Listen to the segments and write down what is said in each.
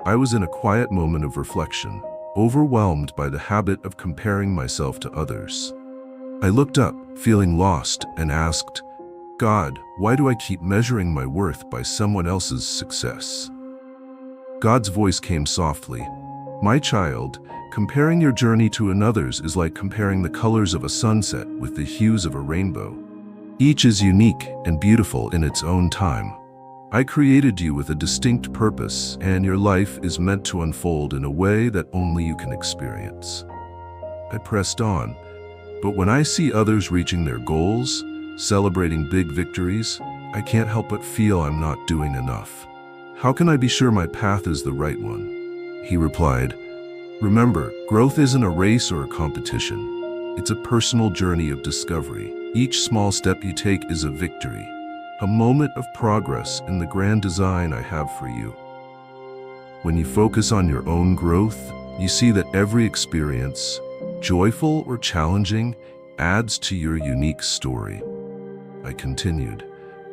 I was in a quiet moment of reflection, overwhelmed by the habit of comparing myself to others. I looked up, feeling lost, and asked, God, why do I keep measuring my worth by someone else's success? God's voice came softly. My child, comparing your journey to another's is like comparing the colors of a sunset with the hues of a rainbow. Each is unique and beautiful in its own time. I created you with a distinct purpose, and your life is meant to unfold in a way that only you can experience. I pressed on, but when I see others reaching their goals, celebrating big victories, I can't help but feel I'm not doing enough. How can I be sure my path is the right one? He replied, remember, growth isn't a race or a competition. It's a personal journey of discovery. Each small step you take is a victory, a moment of progress in the grand design I have for you. When you focus on your own growth, you see that every experience, joyful or challenging, adds to your unique story. I continued,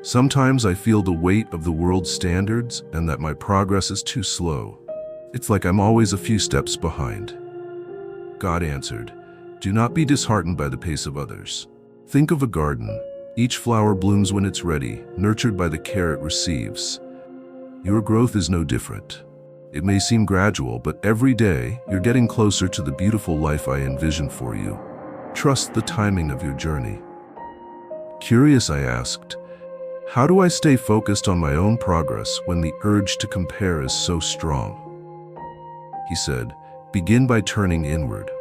sometimes I feel the weight of the world's standards and that my progress is too slow. It's like I'm always a few steps behind. God answered, do not be disheartened by the pace of others. Think of a garden. Each flower blooms when it's ready, nurtured by the care it receives. Your growth is no different. It may seem gradual, but every day you're getting closer to the beautiful life I envision for you. Trust the timing of your journey. Curious, I asked, how do I stay focused on my own progress when the urge to compare is so strong? He said, begin by turning inward.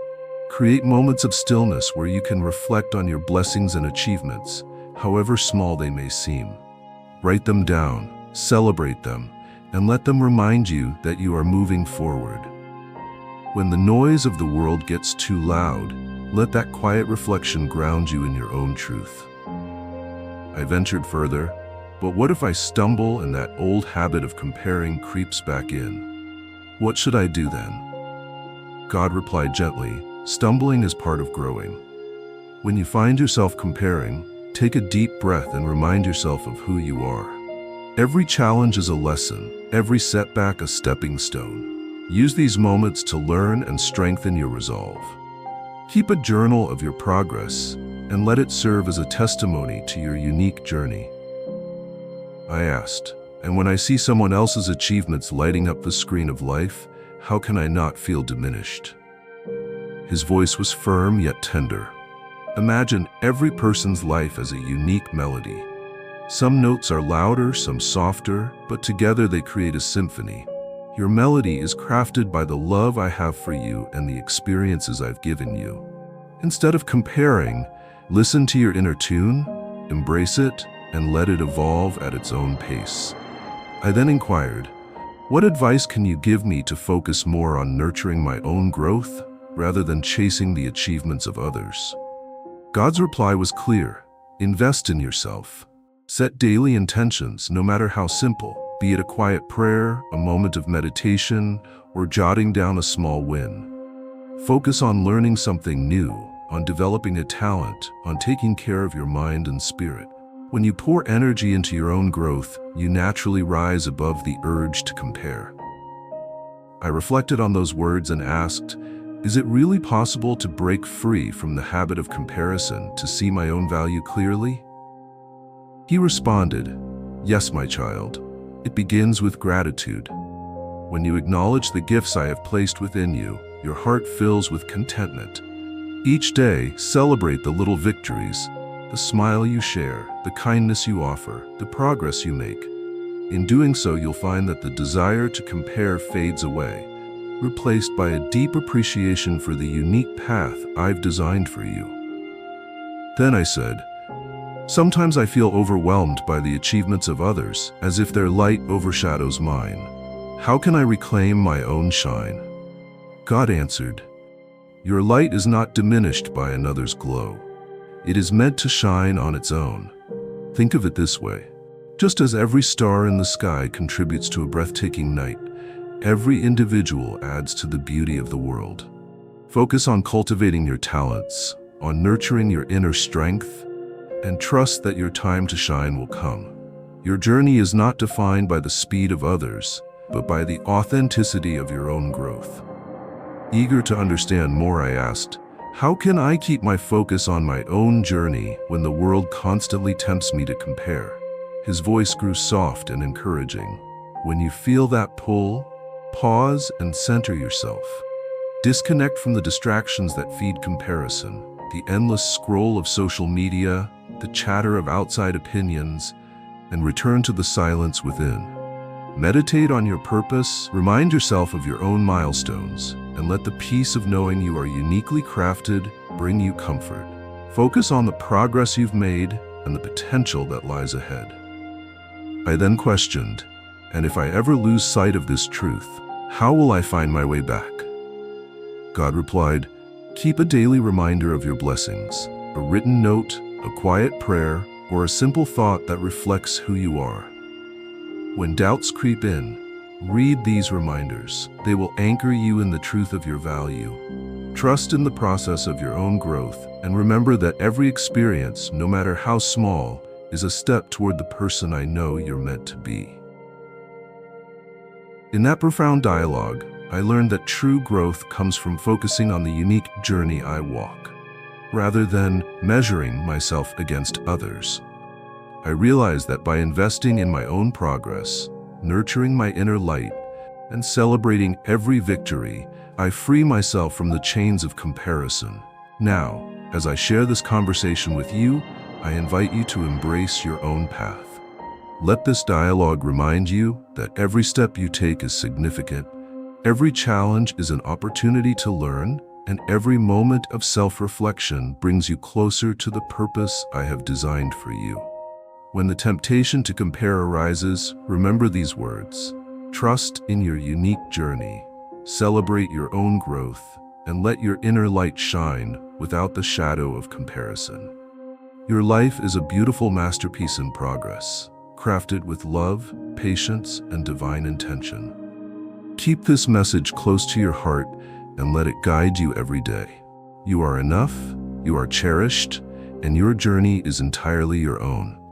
Create moments of stillness where you can reflect on your blessings and achievements, however small they may seem. Write them down, celebrate them, and let them remind you that you are moving forward. When the noise of the world gets too loud, let that quiet reflection ground you in your own truth. I ventured further, but what if I stumble and that old habit of comparing creeps back in? What should I do then? God replied gently, stumbling is part of growing. When you find yourself comparing, take a deep breath and remind yourself of who you are. Every challenge is a lesson, every setback a stepping stone. Use these moments to learn and strengthen your resolve. Keep a journal of your progress and let it serve as a testimony to your unique journey. I asked, and when I see someone else's achievements lighting up the screen of life, how can I not feel diminished? His voice was firm yet tender. Imagine every person's life as a unique melody. Some notes are louder, some softer, but together they create a symphony. Your melody is crafted by the love I have for you and the experiences I've given you. Instead of comparing, listen to your inner tune, embrace it, and let it evolve at its own pace. I then inquired, what advice can you give me to focus more on nurturing my own growth rather than chasing the achievements of others? God's reply was clear. Invest in yourself. Set daily intentions, no matter how simple, be it a quiet prayer, a moment of meditation, or jotting down a small win. Focus on learning something new, on developing a talent, on taking care of your mind and spirit. When you pour energy into your own growth, you naturally rise above the urge to compare. I reflected on those words and asked, is it really possible to break free from the habit of comparison to see my own value clearly? He responded, yes, my child. It begins with gratitude. When you acknowledge the gifts I have placed within you, your heart fills with contentment. Each day, celebrate the little victories, the smile you share, the kindness you offer, the progress you make. In doing so, you'll find that the desire to compare fades away, replaced by a deep appreciation for the unique path I've designed for you. Then I said, sometimes I feel overwhelmed by the achievements of others, as if their light overshadows mine. How can I reclaim my own shine? God answered, your light is not diminished by another's glow. It is meant to shine on its own. Think of it this way. Just as every star in the sky contributes to a breathtaking night, every individual adds to the beauty of the world. Focus on cultivating your talents, on nurturing your inner strength, and trust that your time to shine will come. Your journey is not defined by the speed of others, but by the authenticity of your own growth. Eager to understand more, I asked, how can I keep my focus on my own journey when the world constantly tempts me to compare? His voice grew soft and encouraging. When you feel that pull, pause and center yourself. Disconnect from the distractions that feed comparison, the endless scroll of social media, the chatter of outside opinions, and return to the silence within. Meditate on your purpose, remind yourself of your own milestones, and let the peace of knowing you are uniquely crafted bring you comfort. Focus on the progress you've made and the potential that lies ahead. I then questioned, and if I ever lose sight of this truth, how will I find my way back? God replied, keep a daily reminder of your blessings, a written note, a quiet prayer, or a simple thought that reflects who you are. When doubts creep in, read these reminders. They will anchor you in the truth of your value. Trust in the process of your own growth, and remember that every experience, no matter how small, is a step toward the person I know you're meant to be. In that profound dialogue, I learned that true growth comes from focusing on the unique journey I walk, rather than measuring myself against others. I realized that by investing in my own progress, nurturing my inner light, and celebrating every victory, I free myself from the chains of comparison. Now, as I share this conversation with you, I invite you to embrace your own path. Let this dialogue remind you that every step you take is significant, every challenge is an opportunity to learn, and every moment of self-reflection brings you closer to the purpose I have designed for you. When the temptation to compare arises, remember these words. Trust in your unique journey, celebrate your own growth, and let your inner light shine without the shadow of comparison. Your life is a beautiful masterpiece in progress, crafted with love, patience, and divine intention. Keep this message close to your heart and let it guide you every day. You are enough, you are cherished, and your journey is entirely your own.